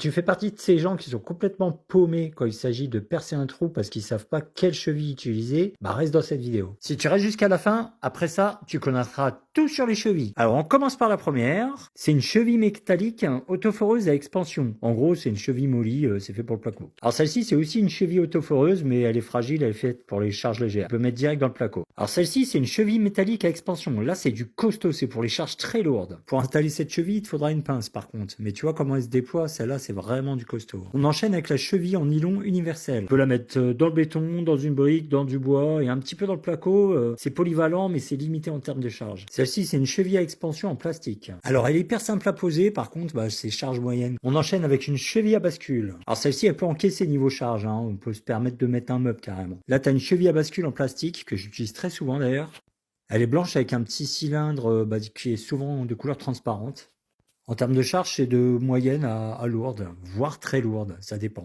Tu fais partie de ces gens qui sont complètement paumés quand il s'agit de percer un trou parce qu'ils savent pas quelle cheville utiliser, bah reste dans cette vidéo. Si tu restes jusqu'à la fin, après ça, tu connaîtras tout sur les chevilles. Alors on commence par la première. C'est une cheville métallique autoforeuse à expansion. En gros, c'est une cheville molly, c'est fait pour le placo. Alors celle-ci, c'est aussi une cheville autoforeuse, mais elle est fragile, elle est faite pour les charges légères. Tu peux mettre direct dans le placo. Alors celle-ci, c'est une cheville métallique à expansion. Là, c'est du costaud, c'est pour les charges très lourdes. Pour installer cette cheville, il te faudra une pince par contre. Mais tu vois comment elle se déploie, celle-là, c'est vraiment du costaud. On enchaîne avec la cheville en nylon universel. On peut la mettre dans le béton, dans une brique, dans du bois et un petit peu dans le placo. C'est polyvalent, mais c'est limité en termes de charge. Celle-ci, c'est une cheville à expansion en plastique. Alors, elle est hyper simple à poser, par contre, c'est charge moyenne. On enchaîne avec une cheville à bascule. Alors, celle-ci, elle peut encaisser niveau charge, hein. On peut se permettre de mettre un meuble carrément. Là, tu as une cheville à bascule en plastique, que j'utilise très souvent d'ailleurs. Elle est blanche avec un petit cylindre qui est souvent de couleur transparente. En termes de charge, c'est de moyenne à lourde, voire très lourde, ça dépend.